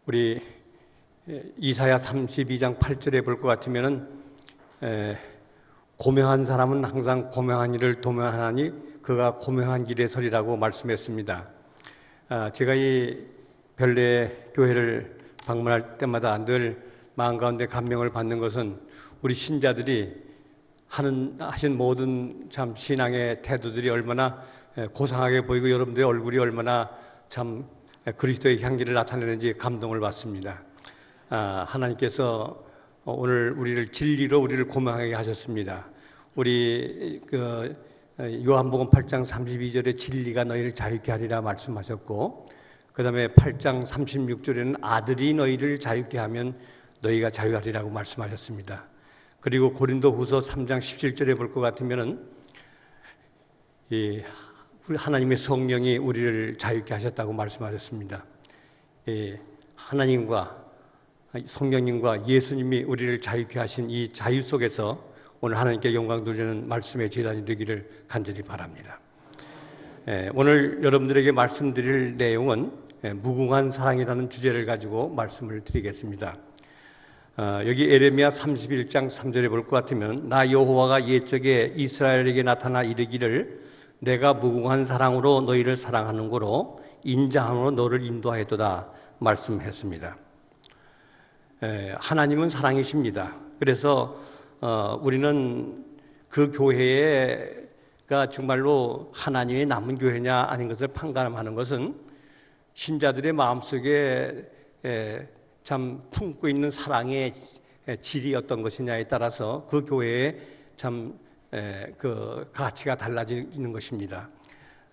우리 이사야 32장 8절에 볼 것 같으면은 고명한 사람은 항상 고명한 일을 도면하니 그가 고명한 길에 서리라고 말씀했습니다. 제가 이 별내 교회를 방문할 때마다 늘 마음 가운데 감명을 받는 것은 우리 신자들이 하신 모든 참 신앙의 태도들이 얼마나 고상하게 보이고 여러분들의 얼굴이 얼마나 참 그리스도의 향기를 나타내는지 감동을 받습니다. 하나님께서 오늘 우리를 진리로 우리를 고명하게 하셨습니다. 우리 요한복음 8장 32절에 진리가 너희를 자유케 하리라 말씀하셨고, 그 다음에 8장 36절에는 아들이 너희를 자유케 하면 너희가 자유하리라고 말씀하셨습니다. 그리고 고린도후서 3장 17절에 볼 것 같으면은 하나님의 성령이 우리를 자유케 하셨다고 말씀하셨습니다. 하나님과 성령님과 예수님이 우리를 자유케 하신 이 자유 속에서 오늘 하나님께 영광 돌리는 말씀의 제단이 되기를 간절히 바랍니다. 오늘 여러분들에게 말씀드릴 내용은 무궁한 사랑이라는 주제를 가지고 말씀을 드리겠습니다. 여기 에레미야 31장 3절에 볼 것 같으면 나 여호와가 옛적에 이스라엘에게 나타나 이르기를 내가 무궁한 사랑으로 너희를 사랑하는 거로 인자함으로 너를 인도하였도다 말씀했습니다. 하나님은 사랑이십니다. 그래서 우리는 그 교회가 정말로 하나님의 남은 교회냐 아닌 것을 판단하는 것은 신자들의 마음속에 참 품고 있는 사랑의 질이 어떤 것이냐에 따라서 그 교회의 참 그 가치가 달라지는 것입니다.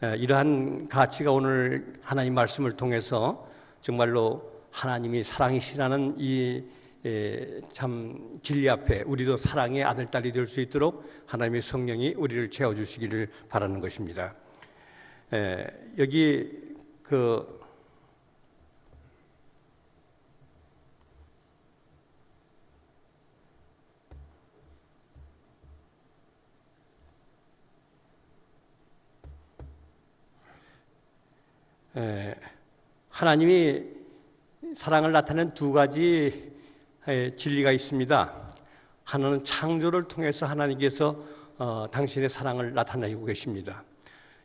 이러한 가치가 오늘 하나님 말씀을 통해서 정말로 하나님이 사랑이시라는 이 참 진리 앞에 우리도 사랑의 아들, 딸이 될 수 있도록 하나님의 성령이 우리를 채워주시기를 바라는 것입니다. 여기 하나님이 사랑을 나타내는 두 가지 진리가 있습니다. 하나는 창조를 통해서 하나님께서 당신의 사랑을 나타내고 계십니다.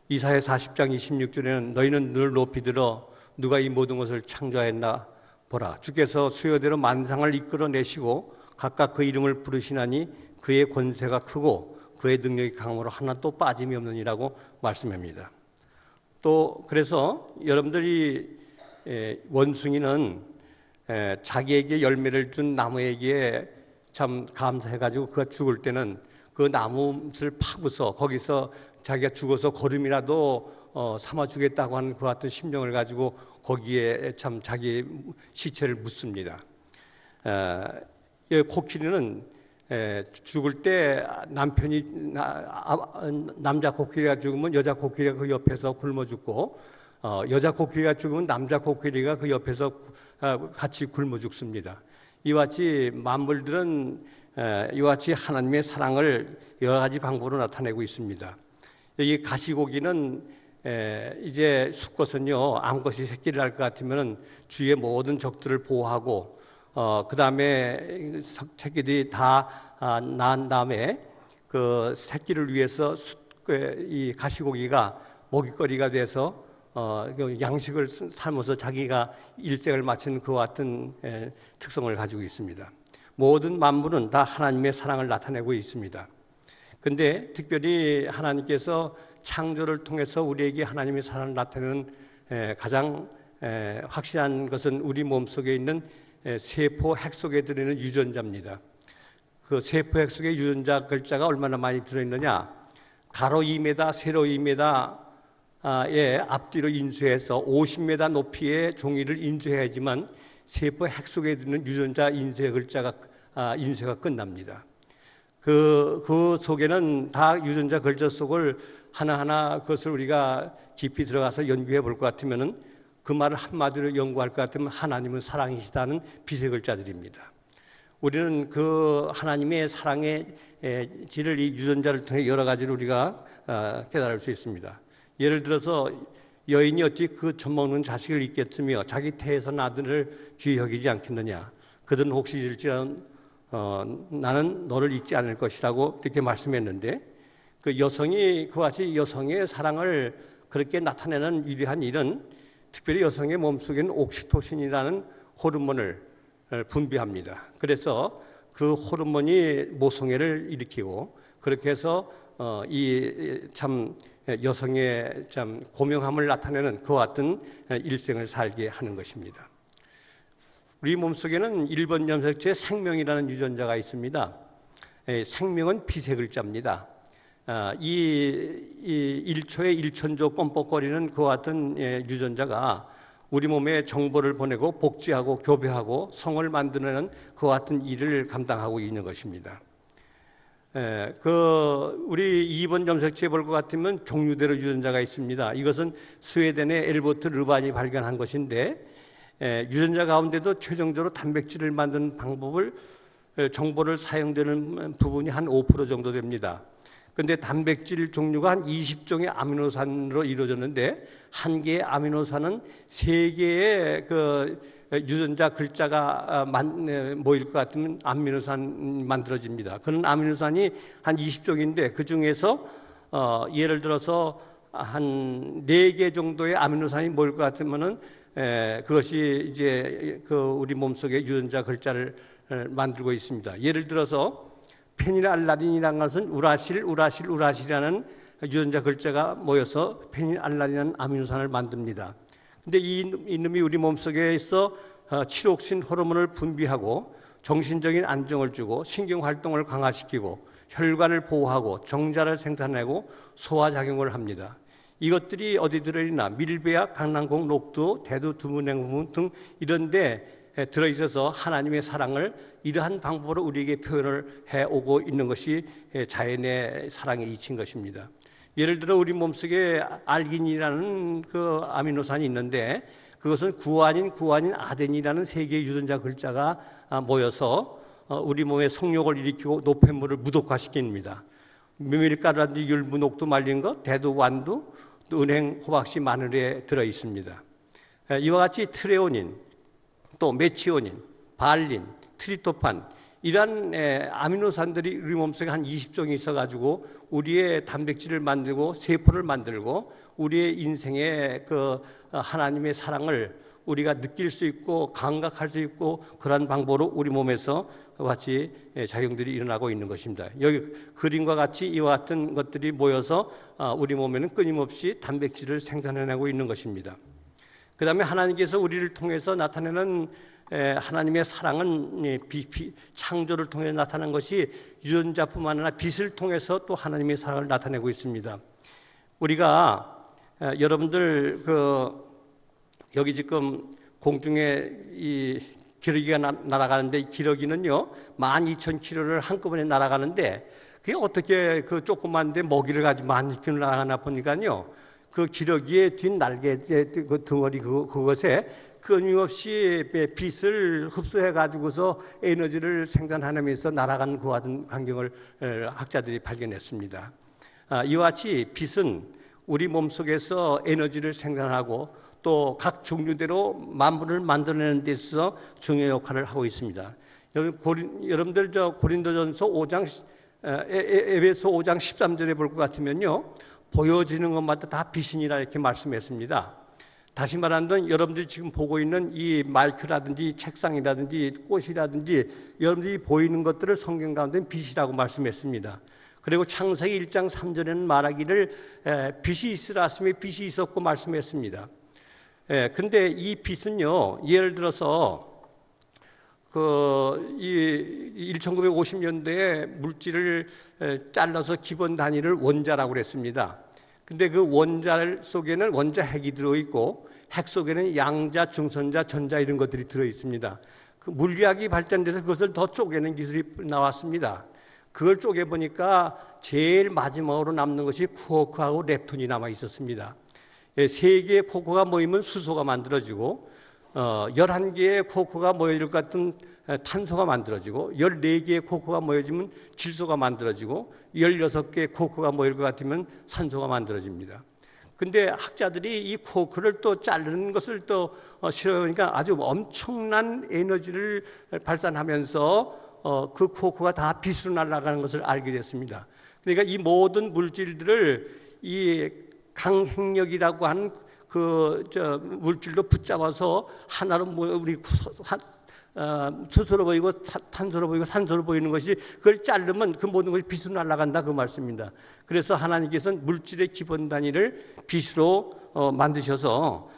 이사야 40장 26절에는 너희는 늘 높이 들어 누가 이 모든 것을 창조하였나 보라. 주께서 수요대로 만상을 이끌어내시고 각각 그 이름을 부르시나니 그의 권세가 크고 그의 능력이 강함으로 하나도 빠짐이 없느니라고 말씀합니다. 또 그래서 여러분들이 원숭이는 자기에게 열매를 준 나무에게 참 감사해가지고 그가 죽을 때는 그 나무를 파고서 거기서 자기가 죽어서 거름이라도 삼아주겠다고 하는 그 같은 심정을 가지고 거기에 참 자기 시체를 묻습니다. 코끼리는 죽을 때 남자 코끼리가 죽으면 여자 코끼리가 그 옆에서 굶어 죽고 여자 코끼리가 죽으면 남자 코끼리가 그 옆에서 같이 굶어 죽습니다. 이와 같이 만물들은 이와 같이 하나님의 사랑을 여러 가지 방법으로 나타내고 있습니다. 여기 가시고기는 이제 수컷은요 암컷이 새끼를 할 것 같으면 주위의 모든 적들을 보호하고 그 다음에 새끼들이 다 낳은 다음에 그 새끼를 위해서 이 가시고기가 먹이거리가 돼서 양식을 삶아서 자기가 일생을 마친 그와 같은 특성을 가지고 있습니다. 모든 만물은 다 하나님의 사랑을 나타내고 있습니다. 그런데 특별히 하나님께서 창조를 통해서 우리에게 하나님의 사랑을 나타내는 가장 확실한 것은 우리 몸속에 있는 세포 핵 속에 들어있는 유전자입니다. 그 세포 핵 속에 유전자 글자가 얼마나 많이 들어있느냐, 가로 2m, 세로 2m 앞뒤로 인쇄해서 50m 높이의 종이를 인쇄해야지만 세포 핵 속에 들어있는 유전자 인쇄 글자가 인쇄가 끝납니다. 그 속에는 다 유전자 글자 속을 하나하나 그것을 우리가 깊이 들어가서 연구해 볼 것 같으면은 그 말을 한마디로 연구할 것 같으면 하나님은 사랑이시다는 빛의 글자들입니다. 우리는 그 하나님의 사랑의 질을 이 유전자를 통해 여러 가지로 우리가 깨달을 수 있습니다. 예를 들어서 여인이 어찌 그 젖먹는 자식을 잊겠으며 자기 태에서 아들을 귀히 여기지 않겠느냐. 그들은 혹시 잃을지라도 나는 너를 잊지 않을 것이라고 이렇게 말씀했는데, 그 여성이 그와 같이 여성의 사랑을 그렇게 나타내는 위대한 일은 특별히 여성의 몸속에는 옥시토신이라는 호르몬을 분비합니다. 그래서 그 호르몬이 모성애를 일으키고, 그렇게 해서 이 참 여성의 참 고명함을 나타내는 그와 같은 일생을 살게 하는 것입니다. 우리 몸속에는 1번 염색체 생명이라는 유전자가 있습니다. 생명은 빛의 글자입니다. 이 1초에 1천조 껌뻑거리는 그와 같은 유전자가 우리 몸에 정보를 보내고 복제하고 교배하고 성을 만드는 그와 같은 일을 감당하고 있는 것입니다. 우리 2번 염색체에 볼 것 같으면 종류대로 유전자가 있습니다. 이것은 스웨덴의 엘버트 르반이 발견한 것인데, 유전자 가운데도 최종적으로 단백질을 만드는 방법을 정보를 사용되는 부분이 한 5% 정도 됩니다. 그런데 단백질 종류가 한 20종의 아미노산으로 이루어졌는데, 한 개의 아미노산은 3개의 그 유전자 글자가 모일 것 같으면 아미노산 만들어집니다. 그런 아미노산이 한 20종인데 그 중에서 예를 들어서 한 4개 정도의 아미노산이 모일 것 같으면은 그것이 이제 그 우리 몸속의 유전자 글자를 만들고 있습니다. 예를 들어서 페닐알라닌이라는 것은 우라실이라는 유전자 글자가 모여서 페닐알라닌이라는 아미노산을 만듭니다. 근데 이놈이 우리 몸속에 있어 치록신 호르몬을 분비하고 정신적인 안정을 주고 신경 활동을 강화시키고 혈관을 보호하고 정자를 생산하고 소화작용을 합니다. 이것들이 어디 들어있나? 밀배약, 강낭콩, 녹두, 대두, 두부냉 등 이런 데 들어있어서 하나님의 사랑을 이러한 방법으로 우리에게 표현을 해오고 있는 것이 자연의 사랑의 이치인 것입니다. 예를 들어 우리 몸속에 알긴이라는 그 아미노산이 있는데, 그것은 구안인, 아덴이라는 3개의 유전자 글자가 모여서 우리 몸의 성욕을 일으키고 노폐물을 무독화시킵니다. 밀가루라든지 율무, 녹두 말린 것, 대두, 완두, 또 은행, 호박씨, 마늘에 들어 있습니다. 이와 같이 트레오닌, 또 메치오닌, 발린, 트리토판, 이러한 아미노산들이 우리 몸속에 한 20종이 있어가지고 우리의 단백질을 만들고 세포를 만들고 우리의 인생의 그 하나님의 사랑을 우리가 느낄 수 있고 감각할 수 있고, 그러한 방법으로 우리 몸에서 같이 작용들이 일어나고 있는 것입니다. 여기 그림과 같이 이와 같은 것들이 모여서 우리 몸에는 끊임없이 단백질을 생산해내고 있는 것입니다. 그 다음에 하나님께서 우리를 통해서 나타내는 하나님의 사랑은 창조를 통해 나타난 것이 유전자뿐만 아니라 빛을 통해서 또 하나님의 사랑을 나타내고 있습니다. 우리가 여러분들 여기 지금 공중에 이 기러기가 날아가는데, 이 기러기는요 12,000km를 한꺼번에 날아가는데, 그게 어떻게 그 조그만데 먹이를 가지고 12,000km 날아가나 보니까요, 그 기러기의 뒷날개 그 덩어리 그것에 끊임없이 빛을 흡수해 가지고서 에너지를 생산하면서 날아가는 그와 같은 광경을 학자들이 발견했습니다. 이와 같이 빛은 우리 몸속에서 에너지를 생산하고 또 각 종류대로 만물을 만들어내는 데 있어서 중요한 역할을 하고 있습니다. 여러분들 고린도전서 5장 에베소 5장 13절에 볼 것 같으면요, 보여지는 것마다 다 빛이니라 이렇게 말씀했습니다. 다시 말하면 여러분들이 지금 보고 있는 이 마이크라든지 책상이라든지 꽃이라든지 여러분들이 보이는 것들을 성경 가운데 빛이라고 말씀했습니다. 그리고 창세기 1장 3절에는 말하기를 빛이 있으라 하시며 빛이 있었고 말씀했습니다. 근데 이 빛은요, 예를 들어서 이 1950년대에 물질을 잘라서 기본 단위를 원자라고 그랬습니다. 근데 그 원자 속에는 원자 핵이 들어있고 핵 속에는 양자, 중선자, 전자 이런 것들이 들어있습니다. 그 물리학이 발전돼서 그것을 더 쪼개는 기술이 나왔습니다. 그걸 쪼개보니까 제일 마지막으로 남는 것이 쿠어크하고 렙톤이 남아 있었습니다. 3개의 코크가 모이면 수소가 만들어지고 11개의 코크가 모여질 것 같은 탄소가 만들어지고 14개의 코크가 모여지면 질소가 만들어지고 16개의 코크가 모일 것 같으면 산소가 만들어집니다. 근데 학자들이 이 코어크를 또 자르는 것을 또 싫어하니까 아주 엄청난 에너지를 발산하면서 그 코어크가 다 빛으로 날아가는 것을 알게 됐습니다. 그러니까 이 모든 물질들을 이 강행력이라고 하는 물질로 붙잡아서 하나로 우리 수소로 보이고 탄소로 보이고 산소로 보이는 것이 그걸 자르면 그 모든 것이 빛으로 날아간다 그 말씀입니다. 그래서 하나님께서는 물질의 기본 단위를 빛으로 만드셔서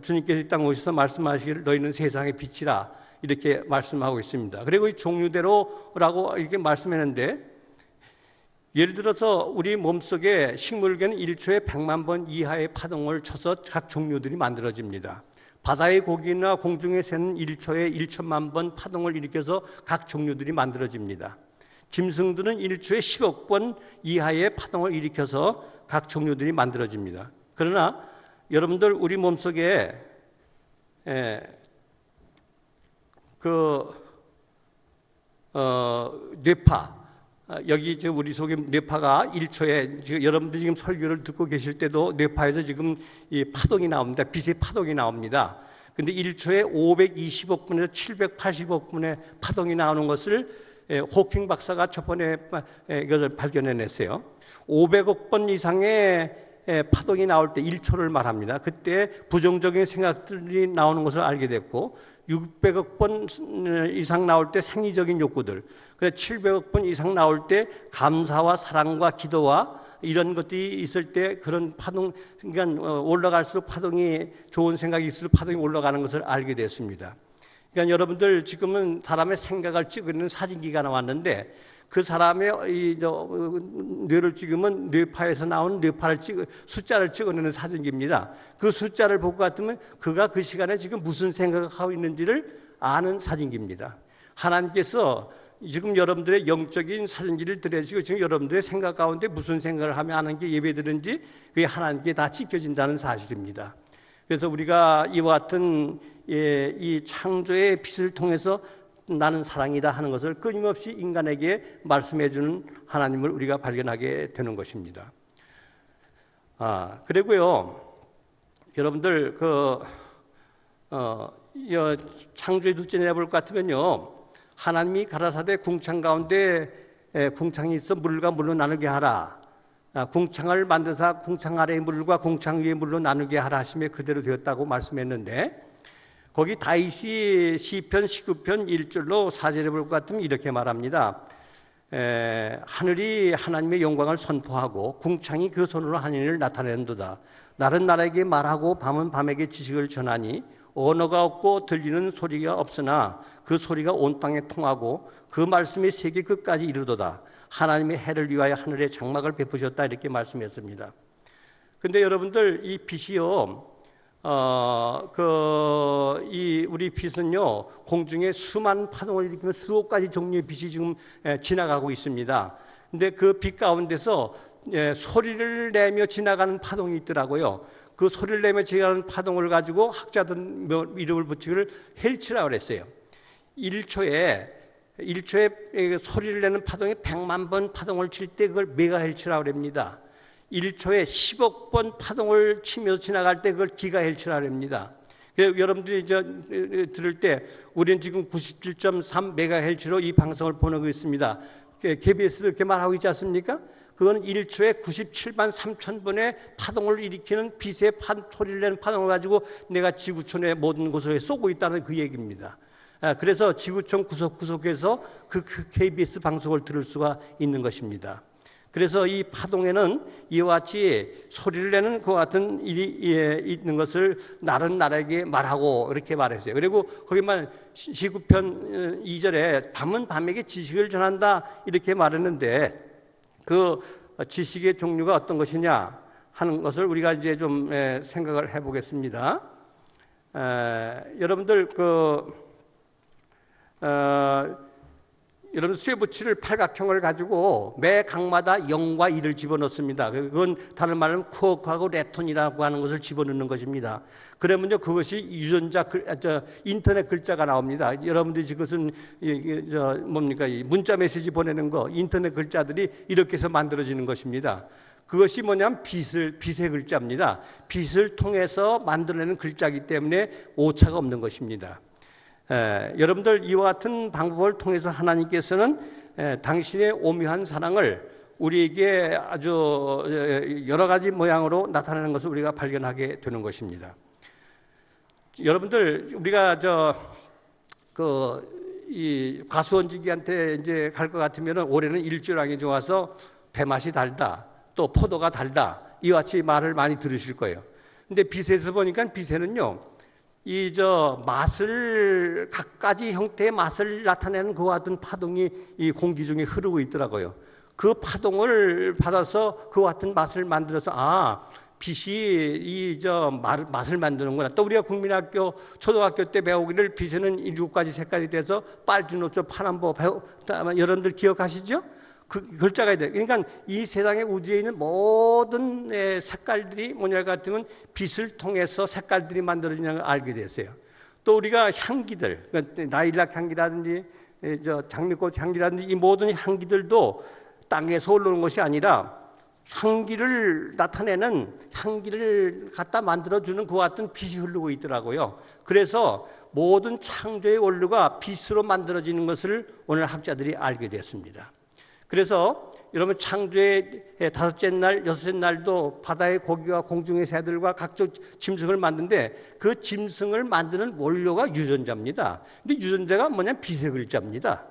주님께서 이 땅에 오셔서 말씀하시기를 너희는 세상의 빛이라 이렇게 말씀하고 있습니다. 그리고 이 종류대로라고 이렇게 말씀했는데 예를 들어서 우리 몸속에 식물계는 1초에 100만 번 이하의 파동을 쳐서 각 종류들이 만들어집니다. 바다의 고기나 공중의 새는 1초에 1천만 번 파동을 일으켜서 각 종류들이 만들어집니다. 짐승들은 1초에 10억 번 이하의 파동을 일으켜서 각 종류들이 만들어집니다. 그러나 여러분들 우리 몸속에 뇌파 여기 지금 우리 속에 뇌파가 1초에 지금 여러분들이 지금 설교를 듣고 계실 때도 뇌파에서 지금 이 파동이 나옵니다. 빛의 파동이 나옵니다. 근데 1초에 520억 분에서 780억 분의 파동이 나오는 것을 호킹 박사가 첫 번에 이것을 발견해냈어요. 500억 번 이상의 파동이 나올 때 1초를 말합니다. 그때 부정적인 생각들이 나오는 것을 알게 됐고 600억 번 이상 나올 때 생리적인 욕구들, 700억 번 이상 나올 때 감사와 사랑과 기도와 이런 것들이 있을 때 그런 파동, 그러니까 올라갈수록 파동이 좋은 생각이 있을수록 파동이 올라가는 것을 알게 됐습니다. 그러니까 여러분들 지금은 사람의 생각을 찍는 사진기가 나왔는데 그 사람의 뇌를 찍으면 뇌파에서 나온 숫자를 찍어내는 사진기입니다. 그 숫자를 보고 같으면 그가 그 시간에 지금 무슨 생각을 하고 있는지를 아는 사진기입니다. 하나님께서 지금 여러분들의 영적인 사진기를 들여주시고 지금 여러분들의 생각 가운데 무슨 생각을 하며 하는 게 예배드는지 그게 하나님께 다 지켜진다는 사실입니다. 그래서 우리가 이와 같은 이 창조의 빛을 통해서 나는 사랑이다 하는 것을 끊임없이 인간에게 말씀해 주는 하나님을 우리가 발견하게 되는 것입니다. 그리고요, 여러분들 창조의 둘째 내볼 것 같으면요, 하나님이 가라사대 궁창 가운데 궁창이 있어 물과 물로 나누게 하라. 궁창을 만드사 궁창 아래의 물과 궁창 위의 물로 나누게 하라 하심에 그대로 되었다고 말씀했는데 거기 다윗이 시편 19편 1절로 4절에 볼 것 같으면 이렇게 말합니다. 하늘이 하나님의 영광을 선포하고 궁창이 그 손으로 하늘을 나타내는도다. 날은 날에게 말하고 밤은 밤에게 지식을 전하니 언어가 없고 들리는 소리가 없으나 그 소리가 온 땅에 통하고 그 말씀이 세계 끝까지 이르도다. 하나님의 해를 위하여 하늘에 장막을 베푸셨다 이렇게 말씀했습니다. 근데 여러분들 이 빛이요, 우리 빛은요, 공중에 수많은 파동을 일으키며 수억 가지 종류의 빛이 지금 지나가고 있습니다. 근데 그 빛 가운데서 소리를 내며 지나가는 파동이 있더라고요. 그 소리를 내며 지나가는 파동을 가지고 학자들 이름을 붙이기를 헬츠라고 그랬어요. 1초에 소리를 내는 파동이 100만 번 파동을 칠 때 그걸 메가헬츠라고 합니다. 1초에 10억 번 파동을 치면서 지나갈 때 그걸 기가헬츠라고 합니다. 여러분들이 들을 때 우리는 지금 97.3 메가헬츠로 이 방송을 보내고 있습니다. KBS도 이렇게 말하고 있지 않습니까? 그거는 1초에 97만 3천 번의 파동을 일으키는 빛의 소리를 내는 파동을 가지고 내가 지구촌의 모든 곳에 쏘고 있다는 그 얘기입니다. 그래서 지구촌 구석구석에서 그 KBS 방송을 들을 수가 있는 것입니다. 그래서 이 파동에는 이와 같이 소리를 내는 그와 같은 일이 있는 것을 날은 날에게 말하고 이렇게 말했어요. 그리고 거기만 19편 2절에 밤은 밤에게 지식을 전한다 이렇게 말했는데 그 지식의 종류가 어떤 것이냐 하는 것을 우리가 이제 좀 생각을 해보겠습니다. 여러분들 여러분 쇠붙이를 팔각형을 가지고 매 각마다 0과 1을 집어넣습니다. 그건 다른 말로 쿼크하고 렙톤이라고 하는 것을 집어넣는 것입니다. 그러면요 그것이 유전자 인터넷 글자가 나옵니다. 여러분들이 그것은 뭡니까 이 문자 메시지 보내는 거 인터넷 글자들이 이렇게 해서 만들어지는 것입니다. 그것이 뭐냐면 빛의 글자입니다. 빛을 통해서 만들어내는 글자이기 때문에 오차가 없는 것입니다. 여러분들 이와 같은 방법을 통해서 하나님께서는 당신의 오묘한 사랑을 우리에게 아주 여러 가지 모양으로 나타내는 것을 우리가 발견하게 되는 것입니다. 여러분들 우리가 이 과수원지기한테 이제 갈 것 같으면 올해는 일주량이 좋아서 배 맛이 달다, 또 포도가 달다, 이와 같이 말을 많이 들으실 거예요. 근데 빛에서 보니까 빛에는요, 맛을, 각가지 형태의 맛을 나타내는 그와 같은 파동이 이 공기 중에 흐르고 있더라고요. 그 파동을 받아서 그와 같은 맛을 만들어서, 빛이 맛을 만드는구나. 또 우리가 국민학교, 초등학교 때 배우기를 빛에는 7가지 색깔이 돼서 빨주, 노초, 파란보 여러분들 기억하시죠? 그 글자가 있다. 그러니까 이 세상의 우주에 있는 모든 색깔들이 뭐냐 같으면 빛을 통해서 색깔들이 만들어지는 걸 알게 됐어요. 또 우리가 향기들, 나일락 향기라든지 장미꽃 향기라든지 이 모든 향기들도 땅에서 올라오는 것이 아니라 향기를 나타내는, 향기를 갖다 만들어주는 그와 같은 빛이 흐르고 있더라고요. 그래서 모든 창조의 원료가 빛으로 만들어지는 것을 오늘 학자들이 알게 됐습니다. 그래서 여러분 창조의 5째 날, 6째 날도 바다의 고기와 공중의 새들과 각종 짐승을 만드는데 그 짐승을 만드는 원료가 유전자입니다. 근데 유전자가 뭐냐면 빛의 글자입니다.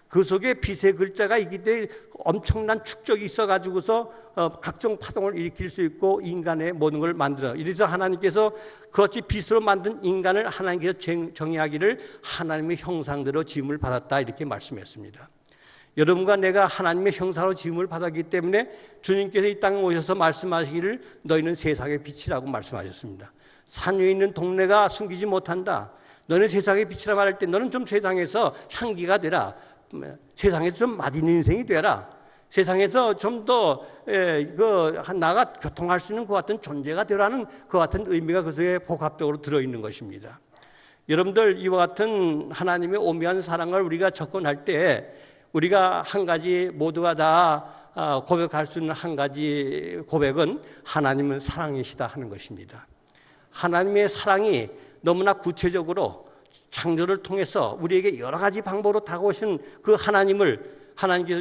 그 속에 빛의 글자가 있기 때문에 엄청난 축적이 있어가지고서 각종 파동을 일으킬 수 있고 인간의 모든 걸 만들어. 이래서 하나님께서 그렇지 빛으로 만든 인간을 하나님께서 정의하기를 하나님의 형상대로 지음을 받았다 이렇게 말씀했습니다. 여러분과 내가 하나님의 형상으로 지음을 받았기 때문에 주님께서 이 땅에 오셔서 말씀하시기를 너희는 세상의 빛이라고 말씀하셨습니다. 산 위에 있는 동네가 숨기지 못한다. 너는 세상의 빛이라 말할 때 너는 좀 세상에서 향기가 되라. 세상에서 좀 맛있는 인생이 되라. 세상에서 좀 더 나가 교통할 수 있는 그 같은 존재가 되라는 그 같은 의미가 그 속에 복합적으로 들어있는 것입니다. 여러분들 이와 같은 하나님의 오묘한 사랑을 우리가 접근할 때 우리가 한 가지 모두가 다 고백할 수 있는 한 가지 고백은 하나님은 사랑이시다 하는 것입니다. 하나님의 사랑이 너무나 구체적으로 창조를 통해서 우리에게 여러 가지 방법으로 다가오신 그 하나님께서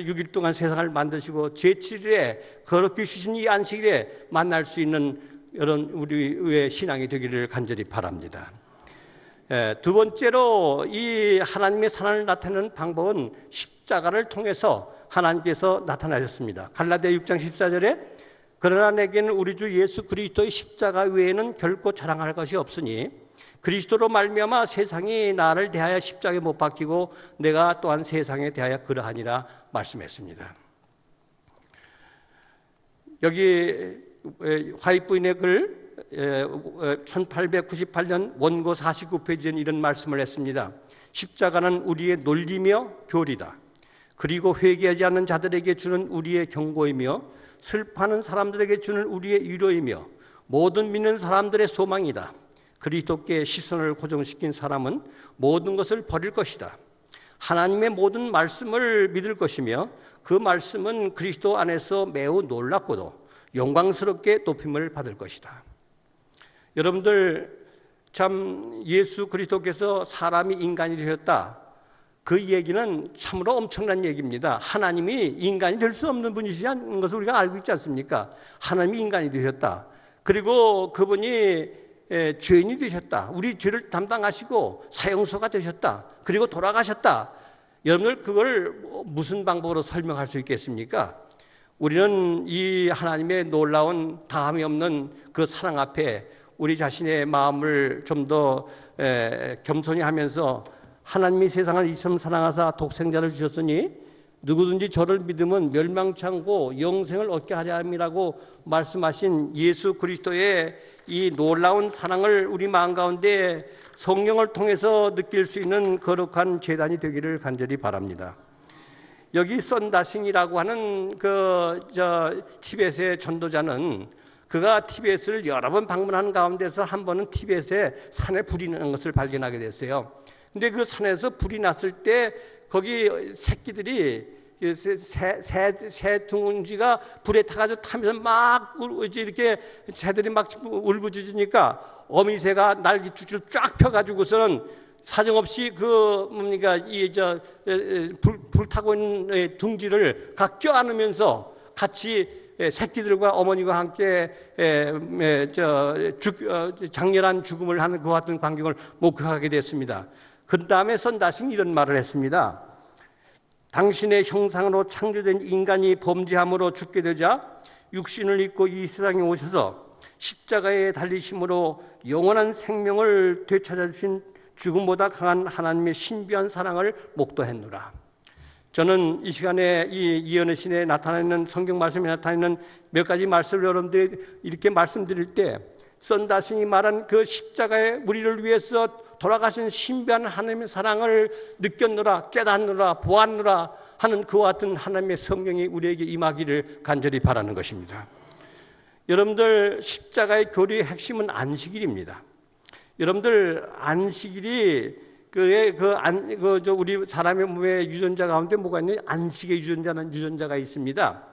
6일 동안 세상을 만드시고 제7일에 거룩히 쉬신 이 안식일에 만날 수 있는 이런 우리의 신앙이 되기를 간절히 바랍니다. 두 번째로 이 하나님의 사랑을 나타내는 방법은 십자가를 통해서 하나님께서 나타나셨습니다. 갈라디아 6장 14절에 그러나 내게는 우리 주 예수 그리스도의 십자가 외에는 결코 자랑할 것이 없으니 그리스도로 말미암아 세상이 나를 대하여 십자가에 못 박히고 내가 또한 세상에 대하여 그러하니라 말씀했습니다. 여기 화이트부인의 글 1898년 원고 49페이지에는 이런 말씀을 했습니다. 십자가는 우리의 논리며 교리다. 그리고 회개하지 않는 자들에게 주는 우리의 경고이며 슬퍼하는 사람들에게 주는 우리의 위로이며 모든 믿는 사람들의 소망이다. 그리스도께 시선을 고정시킨 사람은 모든 것을 버릴 것이다. 하나님의 모든 말씀을 믿을 것이며 그 말씀은 그리스도 안에서 매우 놀랍고도 영광스럽게 높임을 받을 것이다. 여러분들 참 예수 그리스도께서 사람이 인간이 되셨다. 그 얘기는 참으로 엄청난 얘기입니다. 하나님이 인간이 될 수 없는 분이시라는 것을 우리가 알고 있지 않습니까? 하나님이 인간이 되셨다. 그리고 그분이 죄인이 되셨다. 우리 죄를 담당하시고 사형수가 되셨다. 그리고 돌아가셨다. 여러분들 그걸 무슨 방법으로 설명할 수 있겠습니까? 우리는 이 하나님의 놀라운 다함이 없는 그 사랑 앞에 우리 자신의 마음을 좀 더 겸손히 하면서 하나님이 세상을 이처럼 사랑하사 독생자를 주셨으니 누구든지 저를 믿으면 멸망치 않고 영생을 얻게 하려 함이라고 말씀하신 예수 그리스도의 이 놀라운 사랑을 우리 마음 가운데 성령을 통해서 느낄 수 있는 거룩한 제단이 되기를 간절히 바랍니다. 여기 썬다싱이라고 하는 티벳의 전도자는 그가 티벳을 여러 번 방문하는 가운데서 한 번은 티벳에 산에 불이 나는 것을 발견하게 됐어요. 근데 그 산에서 불이 났을 때 거기 새끼들이 새 둥지가 불에 타가지고 타면서 막 이렇게 새들이 막 울부짖으니까 어미새가 날개줄을 쫙 펴가지고서는 사정없이 불 타고 있는 둥지를 각 껴안으면서 같이 새끼들과 어머니와 함께 장렬한 죽음을 하는 그와 같은 광경을 목격하게 됐습니다. 그 다음에 선다시는 이런 말을 했습니다. 당신의 형상으로 창조된 인간이 범죄함으로 죽게 되자 육신을 입고 이 세상에 오셔서 십자가에 달리심으로 영원한 생명을 되찾아주신 죽음보다 강한 하나님의 신비한 사랑을 목도했노라. 저는 이 시간에 이 이언의 신에 나타나는 성경 말씀에 나타나는 몇 가지 말씀을 여러분들 이렇게 말씀드릴 때 선다신이 말한 그 십자가에 우리를 위해서 돌아가신 신비한 하나님의 사랑을 느꼈노라, 깨닫노라, 보았노라 하는 그와 같은 하나님의 성령이 우리에게 임하기를 간절히 바라는 것입니다. 여러분들 십자가의 교리의 핵심은 안식일입니다. 여러분들 안식일이 우리 사람의 몸의 유전자 가운데 뭐가 있냐? 안식의 유전자가 있습니다.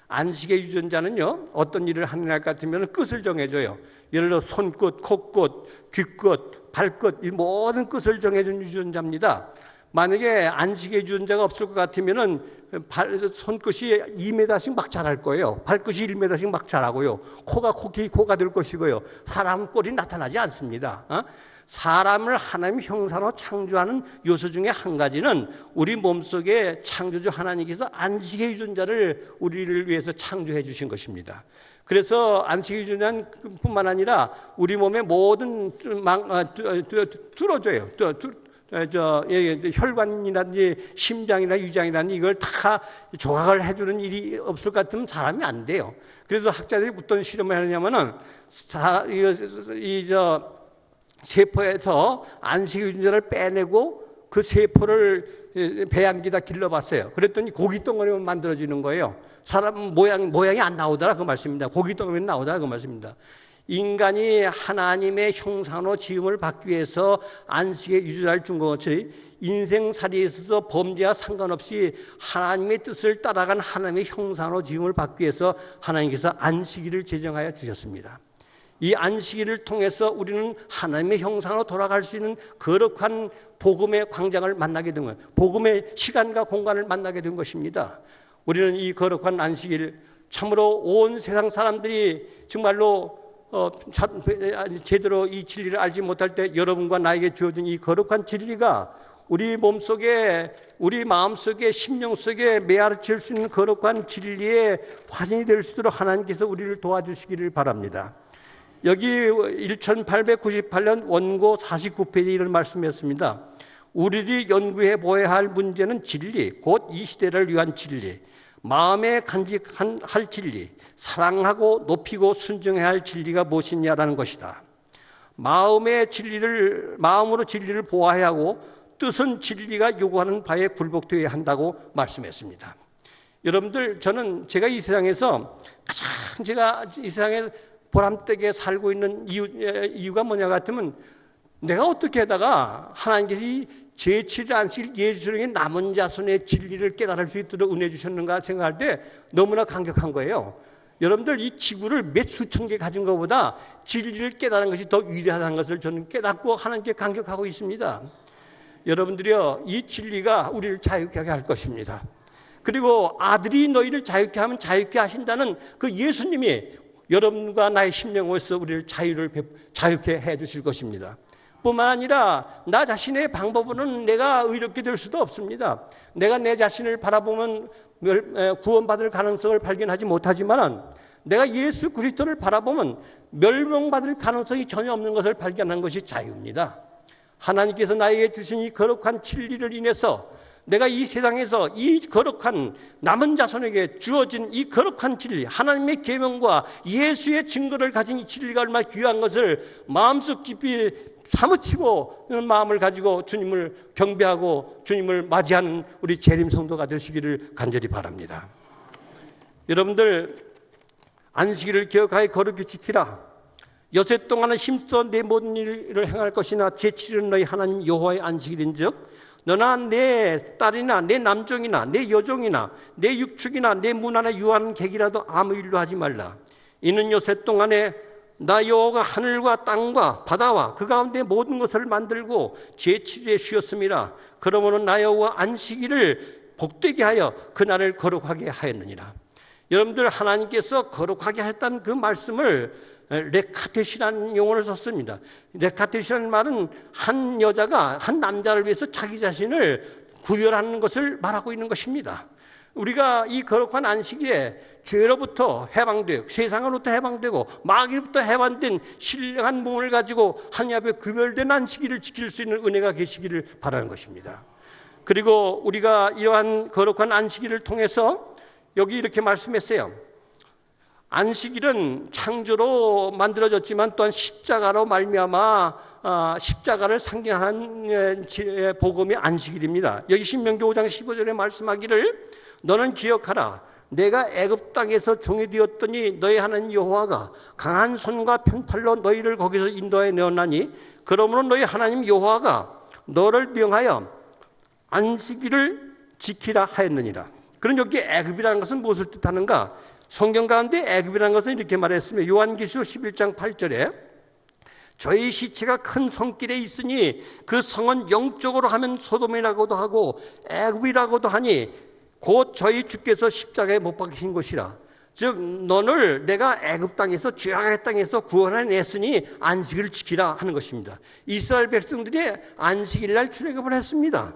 안식의 유전자는요, 어떤 일을 하는 날 같으면 끝을 정해줘요. 예를 들어 손끝, 코끝, 귀끝, 발끝 이 모든 끝을 정해준 유전자입니다. 만약에 안식의 유전자가 없을 것 같으면은 손끝이 2m씩 막 자랄 거예요. 발끝이 1m씩 막 자라고요. 코가 될 것이고요. 사람 꼴이 나타나지 않습니다. 사람을 하나님 형상으로 창조하는 요소 중에 한 가지는 우리 몸속에 창조주 하나님께서 안식의 유전자를 우리를 위해서 창조해 주신 것입니다. 그래서 안식의 유전자는 뿐만 아니라 우리 몸의 모든 뚫어져요. 혈관이라든지 심장이나 위장이라든지 이걸 다 조각을 해주는 일이 없을 것 같으면 사람이 안 돼요. 그래서 학자들이 어떤 실험을 하냐면은 세포에서 안식의 유전자를 빼내고 그 세포를 배양기에다 길러봤어요. 그랬더니 고기 덩어리만 만들어지는 거예요. 사람 모양이 안 나오더라 그 말씀입니다. 고기 덩어리만 나오더라 그 말씀입니다. 인간이 하나님의 형상으로 지음을 받기 위해서 안식의 유전자를 준 것이 인생살이에 있어서 범죄와 상관없이 하나님의 뜻을 따라간 하나님의 형상으로 지음을 받기 위해서 하나님께서 안식일을 제정하여 주셨습니다. 이 안식일을 통해서 우리는 하나님의 형상으로 돌아갈 수 있는 거룩한 복음의 광장을 만나게 된 거예요. 복음의 시간과 공간을 만나게 된 것입니다. 우리는 이 거룩한 안식일 참으로 온 세상 사람들이 정말로 제대로 이 진리를 알지 못할 때 여러분과 나에게 주어진 이 거룩한 진리가 우리 몸속에, 우리 마음속에, 심령 속에 메아리칠 수 있는 거룩한 진리의 화신이 될 수 있도록 하나님께서 우리를 도와주시기를 바랍니다. 여기 1898년 원고 49페이지에 이런 말씀이었습니다. 우리들이 연구해 보아야 할 문제는 진리, 곧 이 시대를 위한 진리, 마음에 간직할 진리, 사랑하고 높이고 순종해야 할 진리가 무엇이냐라는 것이다. 마음으로 진리를 보아야 하고 뜻은 진리가 요구하는 바에 굴복되어야 한다고 말씀했습니다. 여러분들, 제가 이 세상에서 제가 이 세상에 보람되게 살고 있는 이유가 뭐냐 같으면 내가 어떻게 하다가 하나님께서 이 제7일 안식일 예수님의 남은 자손의 진리를 깨달을 수 있도록 은혜 주셨는가 생각할 때 너무나 감격한 거예요. 여러분들, 이 지구를 몇 수천 개 가진 것보다 진리를 깨달은 것이 더 위대하다는 것을 저는 깨닫고 하나님께 감격하고 있습니다. 여러분들이요, 이 진리가 우리를 자유케 하게 할 것입니다. 그리고 아들이 너희를 자유케 하면 자유케 하신다는 그 예수님이 여러분과 나의 심령에서 우리를 자유케 해 주실 것입니다. 뿐만 아니라 나 자신의 방법으로는 내가 의롭게 될 수도 없습니다. 내가 내 자신을 바라보면 구원받을 가능성을 발견하지 못하지만 내가 예수 그리스도를 바라보면 멸망받을 가능성이 전혀 없는 것을 발견한 것이 자유입니다. 하나님께서 나에게 주신 이 거룩한 진리를 인해서 내가 이 세상에서 이 거룩한 남은 자손에게 주어진 이 거룩한 진리, 하나님의 계명과 예수의 증거를 가진 이 진리가 얼마나 귀한 것을 마음속 깊이 사무치고 마음을 가지고 주님을 경배하고 주님을 맞이하는 우리 재림 성도가 되시기를 간절히 바랍니다. 여러분들, 안식일을 기억하여 거룩히 지키라. 여세 동안은 힘써 내 모든 일을 행할 것이나 제7일은 너희 하나님 여호와의 안식일인즉 너나 내 딸이나 내 남종이나 내 여종이나 내 육축이나 내 문 안에 유한 객이라도 아무 일도 하지 말라. 이는 요새 동안에 나 여호와가 하늘과 땅과 바다와 그 가운데 모든 것을 만들고 제7일에 쉬었음이라. 그러므로 나 여호와 안식일을 복되게 하여 그날을 거룩하게 하였느니라. 여러분들, 하나님께서 거룩하게 했다는 그 말씀을 레카테시라는 용어를 썼습니다. 레카테시라는 말은 한 여자가 한 남자를 위해서 자기 자신을 구별하는 것을 말하고 있는 것입니다. 우리가 이 거룩한 안식일에 죄로부터 해방되고 세상으로부터 해방되고 마귀로부터 해방된 신령한 몸을 가지고 하나님 앞에 구별된 안식일을 지킬 수 있는 은혜가 계시기를 바라는 것입니다. 그리고 우리가 이러한 거룩한 안식일을 통해서 여기 이렇게 말씀했어요. 안식일은 창조로 만들어졌지만 또한 십자가로 말미암아 십자가를 상징하는 복음이 안식일입니다. 여기 신명기 5장 15절에 말씀하기를 너는 기억하라. 내가 애굽 땅에서 종이 되었더니 너희 하나님 여호와가 강한 손과 편팔로 너희를 거기서 인도하여 내었나니 그러므로 너희 하나님 여호와가 너를 명하여 안식일을 지키라 하였느니라. 그럼 여기 애굽이라는 것은 무엇을 뜻하는가? 성경 가운데 애굽이라는 것은 이렇게 말했으며 요한계시록 11장 8절에 저희 시체가 큰 성길에 있으니 그 성은 영적으로 하면 소돔이라고도 하고 애굽이라고도 하니 곧 저희 주께서 십자가에 못 박히신 것이라. 즉 너를 내가 애굽 땅에서 죄악의 땅에서 구원해냈으니 안식일을 지키라 하는 것입니다. 이스라엘 백성들이 안식일날 출애굽을 했습니다.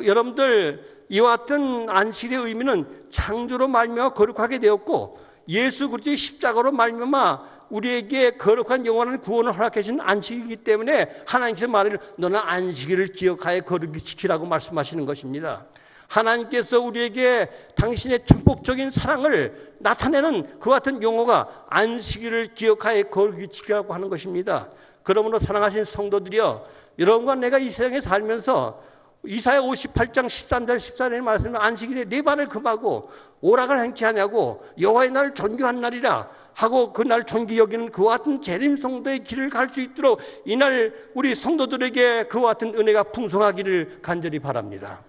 여러분들, 이와 같은 안식일의 의미는 창조로 말미암아 거룩하게 되었고 예수 그리스도의 십자가로 말미암아 우리에게 거룩한 영원한 구원을 허락해 주신 안식이기 때문에 하나님께서 말을 너는 안식일을 기억하여 거룩히 지키라고 말씀하시는 것입니다. 하나님께서 우리에게 당신의 전폭적인 사랑을 나타내는 그 같은 용어가 안식일을 기억하여 거룩히 지키라고 하는 것입니다. 그러므로 사랑하신 성도들이여, 여러분과 내가 이 세상에 살면서 이사야 58장 13절 14절의 말씀은 안식일에 네 발을 금하고 오락을 행치 하냐고 여호와의 날을 존귀한 날이라 하고 그 날 존귀 여기는 그와 같은 재림 성도의 길을 갈 수 있도록 이날 우리 성도들에게 그와 같은 은혜가 풍성하기를 간절히 바랍니다.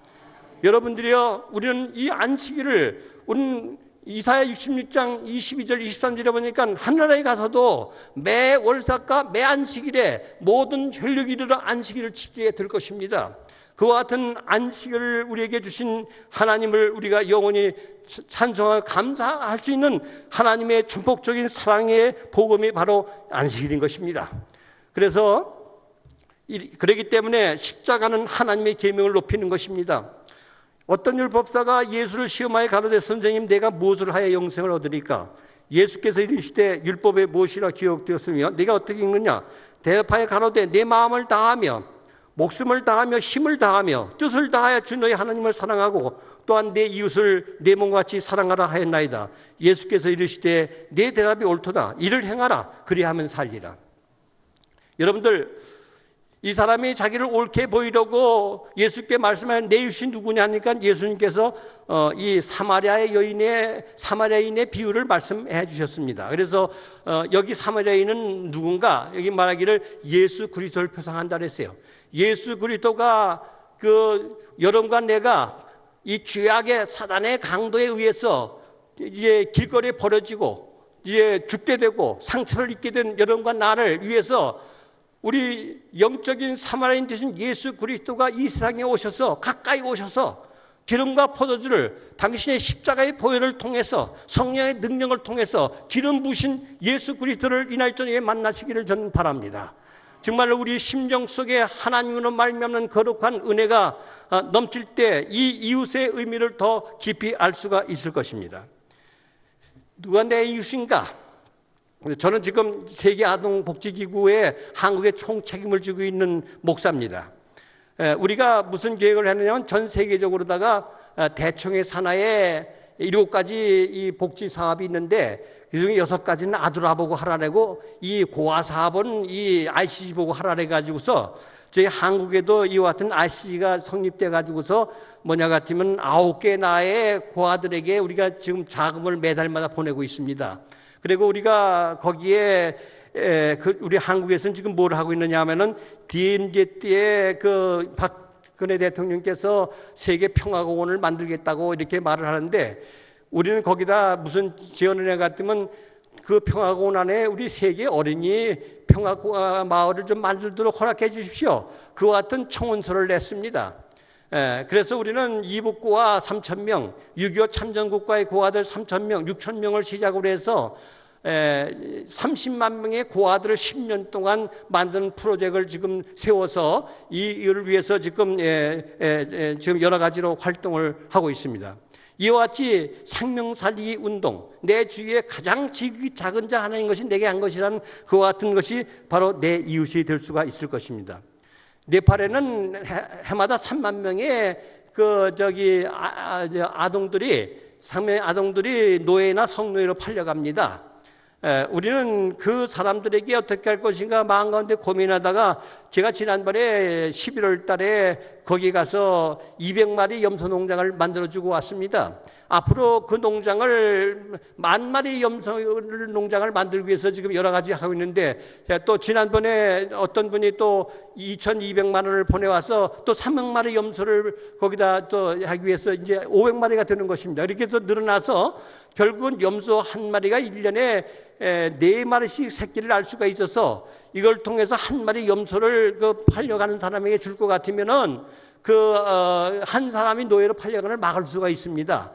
여러분들이요, 우리는 이 안식일을 우리는 이사야 66장 22절 23절에 보니까 하늘나라에 가서도 매 월삭과 매 안식일에 모든 혈육이 이르러 안식일을 지키게 될 것입니다. 그와 같은 안식일을 우리에게 주신 하나님을 우리가 영원히 찬송하고 감사할 수 있는 하나님의 전폭적인 사랑의 복음이 바로 안식일인 것입니다. 그렇기 때문에 십자가는 하나님의 계명을 높이는 것입니다. 어떤 율법사가 예수를 시험하여 가로되 선생님 내가 무엇을 하여 영생을 얻으리까? 예수께서 이르시되 율법에 무엇이라 기록되었으며 네가 어떻게 읽느냐? 대답하여 가로되 내 마음을 다하며 목숨을 다하며 힘을 다하며 뜻을 다하여 주 너희 하나님을 사랑하고 또한 내 이웃을 내 몸과 같이 사랑하라 하였나이다. 예수께서 이르시되 내 대답이 옳도다. 이를 행하라. 그리하면 살리라. 여러분들, 이 사람이 자기를 옳게 보이려고 예수께 말씀하는 내 이웃이 누구냐 하니까 예수님께서 이 사마리아인의 비유를 말씀해 주셨습니다. 그래서 여기 사마리아인은 누군가? 여기 말하기를 예수 그리스도를 표상한다 그랬어요. 예수 그리스도가 여러분과 내가 이 죄악의 사단의 강도에 의해서 이제 길거리에 버려지고 이제 죽게 되고 상처를 입게 된 여러분과 나를 위해서 우리 영적인 사마리아인 되신 예수 그리스도가 이 세상에 오셔서 가까이 오셔서 기름과 포도주를 당신의 십자가의 보혈을 통해서 성령의 능력을 통해서 기름 부으신 예수 그리스도를 이날 저녁에 만나시기를 저는 바랍니다. 정말로 우리 심령 속에 하나님으로 말미암는 거룩한 은혜가 넘칠 때 이 이웃의 의미를 더 깊이 알 수가 있을 것입니다. 누가 내 이웃인가? 저는 지금 세계아동복지기구에 한국의 총책임을 지고 있는 목사입니다. 우리가 무슨 계획을 했느냐면 전 세계적으로다가 대청의 산하에 7가지 이 복지 사업이 있는데 그중에 6가지는 아두라 보고 하라고 이 고아 사업은 이 ICG 보고 하라래 가지고서 저희 한국에도 이와 같은 ICG가 성립돼 가지고서 뭐냐 같으면 9개 나라의 고아들에게 우리가 지금 자금을 매달마다 보내고 있습니다. 그리고 우리가 거기에 우리 한국에서는 지금 뭘 하고 있느냐 하면은 DMZ 때의 박근혜 대통령께서 세계 평화공원을 만들겠다고 이렇게 말을 하는데 우리는 거기다 무슨 지원을 해 같으면 그 평화공원 안에 우리 세계 어린이 평화 마을을 좀 만들도록 허락해 주십시오. 그와 같은 청원서를 냈습니다. 그래서 우리는 이북고아 3,000명, 6.25 참전국가의 고아들 3,000명, 6,000명을 시작으로 해서 30만 명의 고아들을 10년 동안 만드는 프로젝트를 지금 세워서 이를 위해서 지금 여러 가지로 활동을 하고 있습니다. 이와 같이 생명살리기 운동, 내 주위에 가장 지극히 작은 자 하나인 것이 내게 한 것이라는 그와 같은 것이 바로 내 이웃이 될 수가 있을 것입니다. 네팔에는 해마다 3만 명의 아동들이 노예나 성노예로 팔려갑니다. 우리는 그 사람들에게 어떻게 할 것인가 마음 가운데 고민하다가 제가 지난번에 11월 달에 거기 가서 200마리 염소 농장을 만들어주고 왔습니다. 앞으로 그 농장을 10,000마리 염소 농장을 만들기 위해서 지금 여러 가지 하고 있는데 또 지난번에 어떤 분이 또 2,200만 원을 보내와서 또 300마리 염소를 거기다 또 하기 위해서 이제 500마리가 되는 것입니다. 이렇게 해서 늘어나서 결국은 염소 한 마리가 1년에 4마리씩 새끼를 낳을 수가 있어서 이걸 통해서 한 마리 염소를 팔려가는 사람에게 줄 것 같으면은 한 사람이 노예로 팔려가는 걸 막을 수가 있습니다.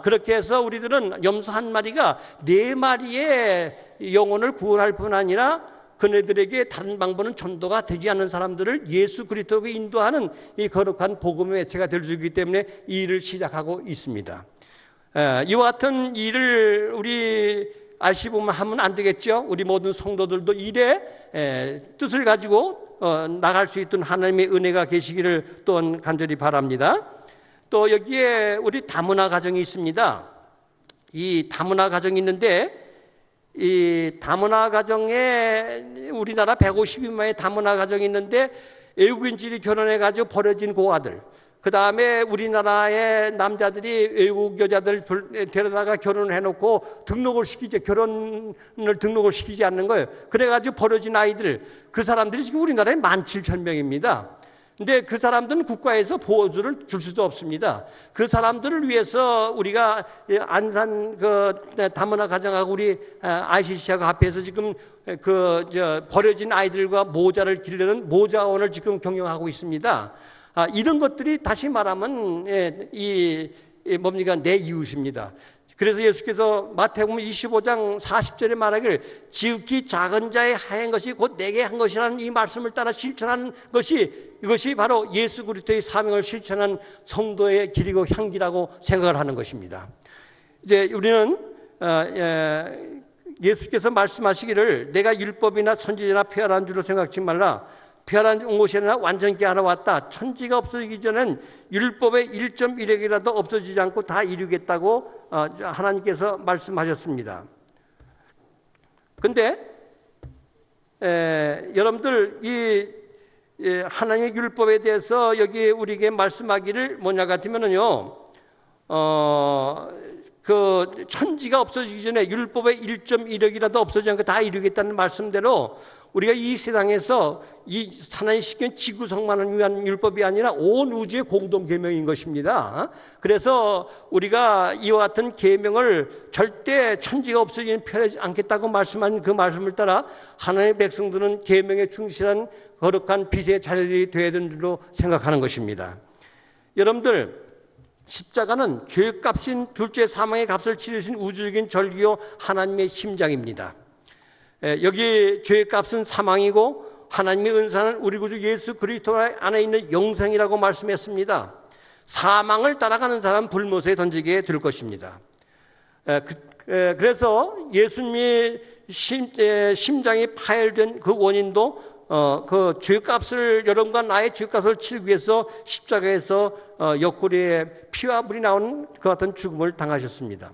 그렇게 해서 우리들은 염소 한 마리가 4마리의 영혼을 구원할 뿐 아니라 그네들에게 다른 방법은 전도가 되지 않는 사람들을 예수 그리스도로 인도하는 이 거룩한 복음의 매체가 될 수 있기 때문에 이 일을 시작하고 있습니다. 이와 같은 일을 우리 아시보면 하면 안 되겠죠. 우리 모든 성도들도 일의 뜻을 가지고 나갈 수 있던 하나님의 은혜가 계시기를 또한 간절히 바랍니다. 또 여기에 우리 다문화 가정이 있습니다. 이 다문화 가정이 있는데 이 다문화 가정에 우리나라 150만의 다문화 가정이 있는데 외국인들이 결혼해가지고 버려진 고아들, 그 다음에 우리나라의 남자들이 외국 여자들 데려다가 결혼을 해놓고 결혼을 등록을 시키지 않는 거예요. 그래가지고 버려진 아이들, 그 사람들이 지금 우리나라에 17,000명입니다. 근데 그 사람들은 국가에서 보호주를 줄 수도 없습니다. 그 사람들을 위해서 우리가 안산 다문화 가정하고 우리 ICC하고 합해서 지금 버려진 아이들과 모자를 기르는 모자원을 지금 경영하고 있습니다. 이런 것들이 다시 말하면 내 이웃입니다. 그래서 예수께서 마태복음 25장 40절에 말하기를 지극히 작은 자의 하얀 것이 곧 내게 한 것이라는 이 말씀을 따라 실천하는 이것이 바로 예수 그리스도의 사명을 실천한 성도의 길이고 향기라고 생각을 하는 것입니다. 이제 우리는 예수께서 말씀하시기를 내가 율법이나 선지자나 폐하라는 줄로 생각지 말라. 폐하라는 것이 아니라 완전케 하러 왔다. 천지가 없어지기 전엔 율법의 1.1핵이라도 없어지지 않고 다 이루겠다고 하나님께서 말씀하셨습니다. 그런데 여러분들 이 하나님의 율법에 대해서 여기 우리에게 말씀하기를 뭐냐 같으면은요, 천지가 없어지기 전에 율법의 1.1핵이라도 없어지지 않고 다 이루겠다는 말씀대로 우리가 이 세상에서 이 하나님 시킨 지구성만을 위한 율법이 아니라 온 우주의 공동 계명인 것입니다. 그래서 우리가 이와 같은 계명을 절대 천지가 없어지면 펴지 않겠다고 말씀한 그 말씀을 따라 하나님의 백성들은 계명에 충실한 거룩한 빛의 자녀들이 되어야 되는 줄로 생각하는 것입니다. 여러분들, 십자가는 죄값인 둘째 사망의 값을 치르신 우주적인 절기요 하나님의 심장입니다. 여기 죄값은 사망이고 하나님의 은사는 우리 구주 예수 그리스도 안에 있는 영생이라고 말씀했습니다. 사망을 따라가는 사람은 불못에 던지게 될 것입니다. 그래서 예수님의 심장이 파열된 그 원인도 그 죄값을, 여러분과 나의 죄값을 치르기 위해서 십자가에서 옆구리에 피와 물이 나오는 그 같은 죽음을 당하셨습니다.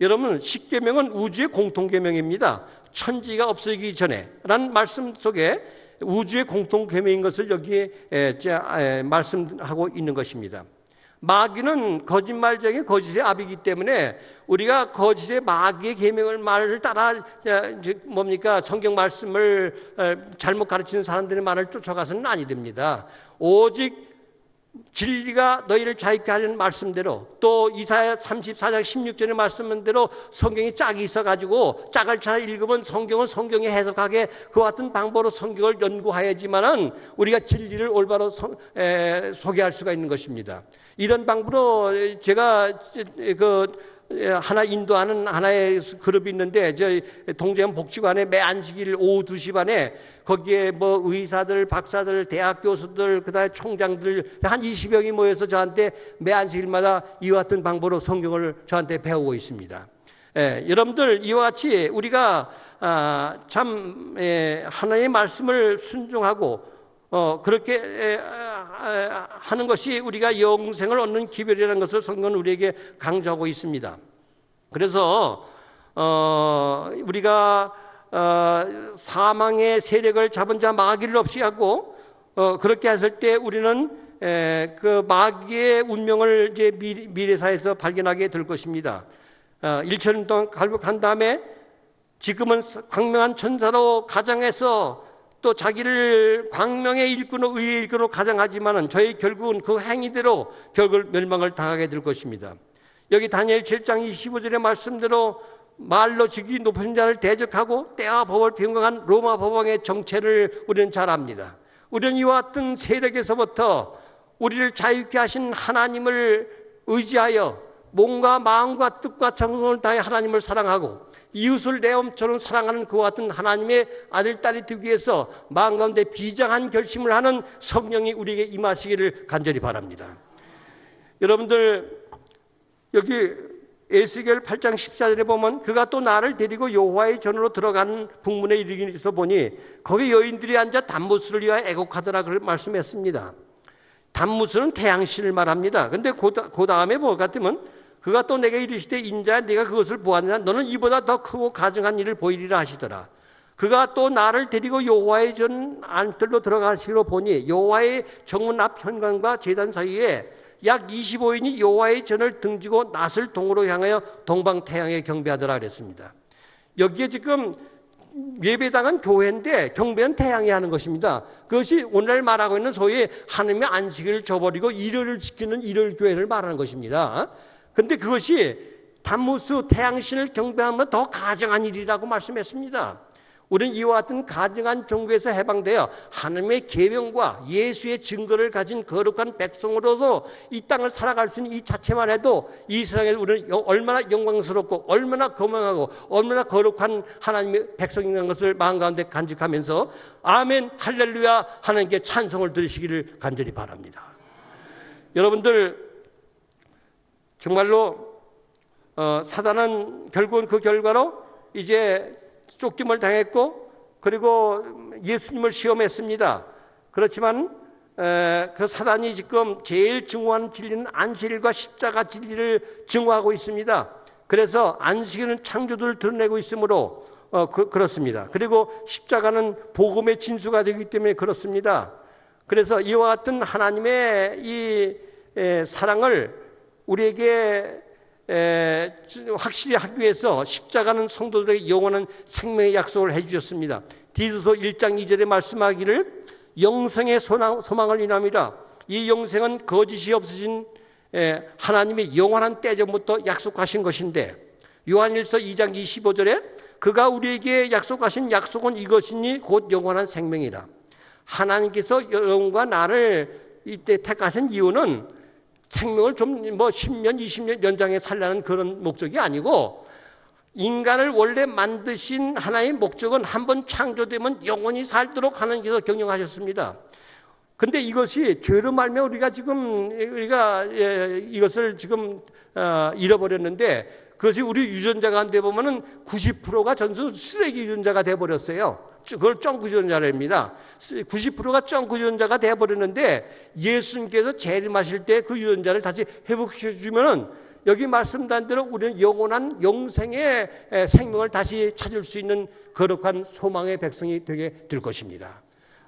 여러분, 십계명은 우주의 공통계명입니다. 천지가 없어지기 전에 라는 말씀 속에 우주의 공통계명인 것을 여기에 말씀하고 있는 것입니다. 마귀는 거짓말쟁이 거짓의 압이기 때문에 우리가 거짓의 마귀의 계명을 말을 따라 성경 말씀을 잘못 가르치는 사람들의 말을 쫓아가서는 아니 됩니다. 오직 진리가 너희를 자유케 하려는 말씀대로, 또 이사야 34장 16절의 말씀대로 성경이 짝이 있어가지고 짝을 잘 읽으면 성경은 성경에 해석하게 그와 같은 방법으로 성경을 연구하여야지만은 우리가 진리를 올바로 소개할 수가 있는 것입니다. 이런 방법으로 제가 하나 인도하는 하나의 그룹이 있는데, 저 동재원 복지관에 매 안식일 오후 2시 반에 거기에 뭐 의사들, 박사들, 대학 교수들, 그다음에 총장들 한 20여명이 모여서 저한테 매 안식일마다 이와 같은 방법으로 성경을 저한테 배우고 있습니다. 여러분들, 이와 같이 우리가 참 하나님의 말씀을 순종하고 그렇게 하는 것이 우리가 영생을 얻는 기별이라는 것을 성경은 우리에게 강조하고 있습니다. 그래서 우리가 사망의 세력을 잡은 자 마귀를 없이 하고 그렇게 했을 때 우리는 그 마귀의 운명을 이제 미래사에서 발견하게 될 것입니다. 1천 동안 갈급한 다음에 지금은 광명한 천사로 가장해서 또 자기를 광명의 일꾼으로, 의의 일꾼으로 가장하지만은 저희 결국은 그 행위대로 결국 멸망을 당하게 될 것입니다. 여기 다니엘 7장 25절의 말씀대로 말로 직위 높은 자를 대적하고 때와 법을 변경한 로마 법왕의 정체를 우리는 잘 압니다. 우리는 이와 같은 세력에서부터 우리를 자유케 하신 하나님을 의지하여 몸과 마음과 뜻과 정성을 다해 하나님을 사랑하고 이웃을 내 몸처럼 사랑하는 그와 같은 하나님의 아들, 딸이 되기 위해서 마음 가운데 비장한 결심을 하는 성령이 우리에게 임하시기를 간절히 바랍니다. 여러분들, 여기 에스겔 8장 14절에 보면 그가 또 나를 데리고 여호와의 전으로 들어가는 북문에 이르기서 보니 거기 여인들이 앉아 단무스를 위하여 애곡하더라 그렇게 말씀했습니다. 단무스는 태양신을 말합니다. 그런데 그 다음에 뭐 같으면 그가 또 내게 이르시되 인자야 네가 그것을 보았느냐 너는 이보다 더 크고 가증한 일을 보이리라 하시더라. 그가 또 나를 데리고 여호와의 전 안뜰로 들어가시로 보니 여호와의 정문 앞 현관과 제단 사이에 약 25인이 여호와의 전을 등지고 낫을 동으로 향하여 동방 태양에 경배하더라 그랬습니다. 여기에 지금 예배당은 교회인데 경배는 태양이 하는 것입니다. 그것이 오늘 말하고 있는 소위 하나님의 안식일을 저버리고 일요일을 지키는 일요일 교회를 말하는 것입니다. 그런데 그것이 단무스 태양신을 경배하면 더 가증한 일이라고 말씀했습니다. 우리는 이와 같은 가증한 종교에서 해방되어 하나님의 계명과 예수의 증거를 가진 거룩한 백성으로서 이 땅을 살아갈 수 있는 이 자체만 해도 이 세상에 우리는 얼마나 영광스럽고 얼마나 거명하고 얼마나 거룩한 하나님의 백성이라는 것을 마음 가운데 간직하면서 아멘 할렐루야 하나님께 찬송을 드리시기를 간절히 바랍니다. 여러분들, 정말로 사단은 결국은 그 결과로 이제 쫓김을 당했고 그리고 예수님을 시험했습니다. 그렇지만 그 사단이 지금 제일 증오하는 진리는 안식일과 십자가 진리를 증오하고 있습니다. 그래서 안식일은 창조주를 드러내고 있으므로 그렇습니다. 그리고 십자가는 복음의 진수가 되기 때문에 그렇습니다. 그래서 이와 같은 하나님의 이 사랑을 우리에게 확실히 하기 위해서 십자가는 성도들에게 영원한 생명의 약속을 해주셨습니다. 디도서 1장 2절에 말씀하기를 영생의 소망을 인함이라. 이 영생은 거짓이 없으신 하나님의 영원한 때전부터 약속하신 것인데, 요한일서 2장 25절에 그가 우리에게 약속하신 약속은 이것이니 곧 영원한 생명이라. 하나님께서 여러분과 나를 이때 택하신 이유는 생명을 좀 10년, 20년 연장해 살라는 그런 목적이 아니고, 인간을 원래 만드신 하나의 목적은 한번 창조되면 영원히 살도록 하나님께서 경영하셨습니다. 근데 이것이 죄로 말며 우리가 이것을 지금 잃어버렸는데, 그것이 우리 유전자 가운데 보면은 90%가 전부 쓰레기 유전자가 돼버렸어요. 그걸 쩡구 유전자랍니다. 90%가 쩡구 유전자가 돼버렸는데 예수님께서 재림하실 때 그 유전자를 다시 회복시켜주면은 여기 말씀드린 대로 우리는 영원한 영생의 생명을 다시 찾을 수 있는 거룩한 소망의 백성이 되게 될 것입니다.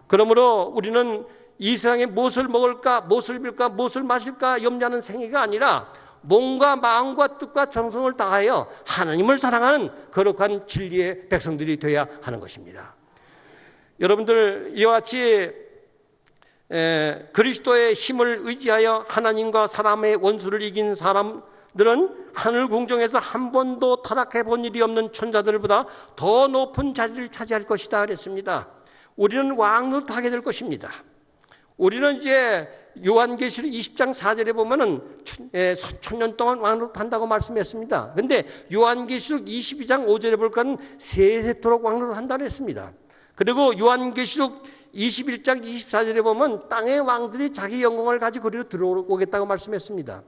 그러므로 우리는 이 세상에 무엇을 먹을까, 무엇을 입을까, 무엇을 마실까 염려하는 생애가 아니라 몸과 마음과 뜻과 정성을 다하여 하나님을 사랑하는 거룩한 진리의 백성들이 되어야 하는 것입니다. 여러분들, 이와 같이 그리스도의 힘을 의지하여 하나님과 사람의 원수를 이긴 사람들은 하늘 궁정에서 한 번도 타락해 본 일이 없는 천사들보다 더 높은 자리를 차지할 것이다 그랬습니다. 우리는 왕노릇 하게 될 것입니다. 우리는 이제 요한계시록 20장 4절에 보면은 1000년 동안 왕노릇 한다고 말씀했습니다. 그런데 요한계시록 22장 5절에 볼까는 세세토록 왕노릇 한다고 했습니다. 그리고 요한계시록 21장 24절에 보면 땅의 왕들이 자기 영광을 가지고 그리로 들어오겠다고 말씀했습니다.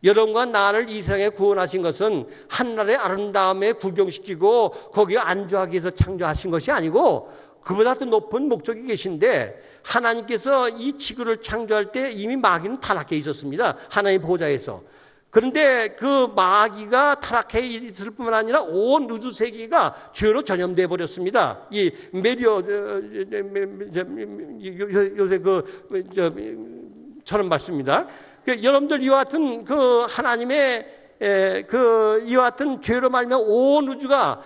여러분과 나를 이 세상에 구원하신 것은 한나라의 아름다움에 구경시키고 거기에 안주하기 위해서 창조하신 것이 아니고 그보다 더 높은 목적이 계신데, 하나님께서 이 지구를 창조할 때 이미 마귀는 타락해 있었습니다. 하나님 보좌에서. 그런데 그 마귀가 타락해 있을 뿐만 아니라 온 우주 세계가 죄로 전염돼 버렸습니다. 이 메리어 요새 처럼 봤습니다. 여러분들 이와 같은 그 하나님의 이와 같은 죄로 말미암아 온 우주가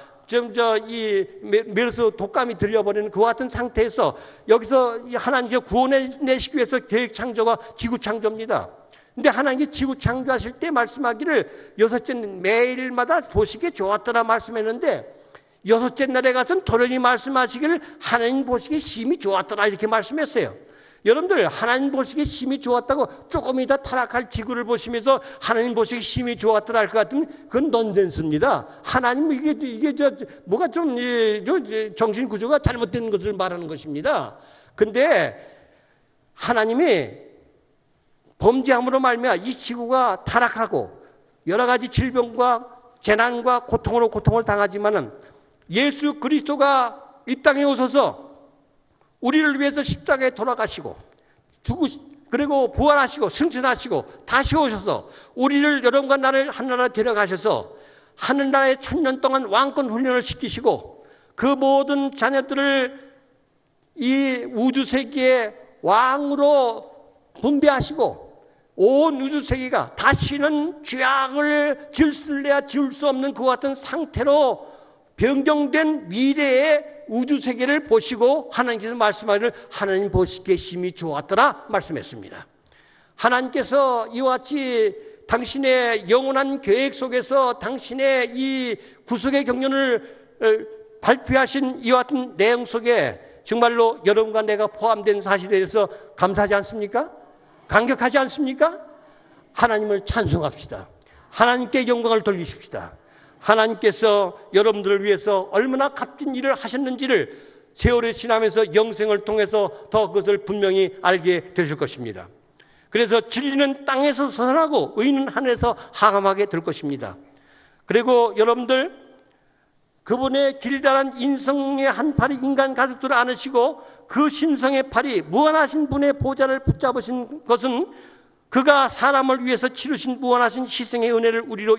이 메르스 독감이 들려버리는 그와 같은 상태에서 여기서 하나님께 구원해내시기 위해서 계획 창조가 지구 창조입니다. 근데 하나님이 지구 창조하실 때 말씀하기를 여섯째 매일마다 보시기에 좋았더라 말씀했는데, 여섯째 날에 가서는 도련히 말씀하시기를 하나님 보시기에 심히 좋았더라 이렇게 말씀했어요. 여러분들 하나님 보시기에 심히 좋았다고 조금이다 타락할 지구를 보시면서 하나님 보시기에 심히 좋았더라 할 것 같으면 그건 넌센스입니다. 하나님 이게 뭐가 좀 정신 구조가 잘못된 것을 말하는 것입니다. 근데 하나님이 범죄함으로 말미암아 이 지구가 타락하고 여러 가지 질병과 재난과 고통으로 고통을 당하지만은 예수 그리스도가 이 땅에 오셔서 우리를 위해서 십자가에 돌아가시고 그리고 부활하시고 승천하시고 다시 오셔서 우리를, 여러분과 나를 하늘나라 데려가셔서 하늘나라에 1000년 동안 왕권 훈련을 시키시고 그 모든 자녀들을 이 우주세계의 왕으로 분배하시고 온 우주세계가 다시는 죄악을 질술래야 지을 수 없는 그와 같은 상태로 변경된 미래의 우주세계를 보시고 하나님께서 말씀하기를 하나님 보시기에 심히 좋았더라 말씀했습니다. 하나님께서 이와 같이 당신의 영원한 계획 속에서 당신의 이 구속의 경륜을 발표하신 이와 같은 내용 속에 정말로 여러분과 내가 포함된 사실에 대해서 감사하지 않습니까? 감격하지 않습니까? 하나님을 찬송합시다. 하나님께 영광을 돌리십시다. 하나님께서 여러분들을 위해서 얼마나 값진 일을 하셨는지를 세월이 지나면서 영생을 통해서 더 그것을 분명히 알게 되실 것입니다. 그래서 진리는 땅에서 솟아나고 의인은 하늘에서 항암하게 될 것입니다. 그리고 여러분들 그분의 길다란 인성의 한 팔이 인간 가족들을 안으시고 그 신성의 팔이 무한하신 분의 보좌를 붙잡으신 것은 그가 사람을 위해서 치르신 무한하신 희생의 은혜를 우리로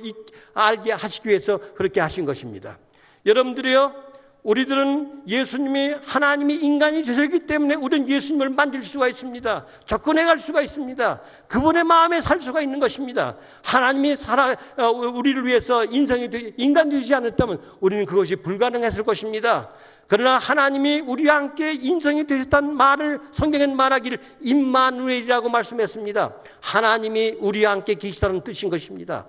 알게 하시기 위해서 그렇게 하신 것입니다. 여러분들이요, 우리들은 예수님이 하나님이 인간이 되셨기 때문에 우리는 예수님을 만질 수가 있습니다. 접근해 갈 수가 있습니다. 그분의 마음에 살 수가 있는 것입니다. 하나님이 우리를 위해서 인간이 되지 않았다면 우리는 그것이 불가능했을 것입니다. 그러나 하나님이 우리와 함께 인성이 되셨다는 말을 성경엔 말하기를 임마누엘이라고 말씀했습니다. 하나님이 우리와 함께 계시다는 뜻인 것입니다.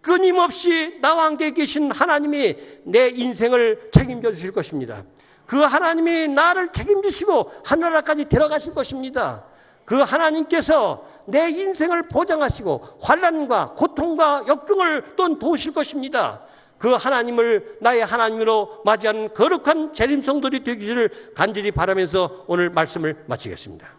끊임없이 나와 함께 계신 하나님이 내 인생을 책임져 주실 것입니다. 그 하나님이 나를 책임지시고 하늘나라까지 데려가실 것입니다. 그 하나님께서 내 인생을 보장하시고 환난과 고통과 역경을 또 도우실 것입니다. 그 하나님을 나의 하나님으로 맞이하는 거룩한 재림성들이 되기를 간절히 바라면서 오늘 말씀을 마치겠습니다.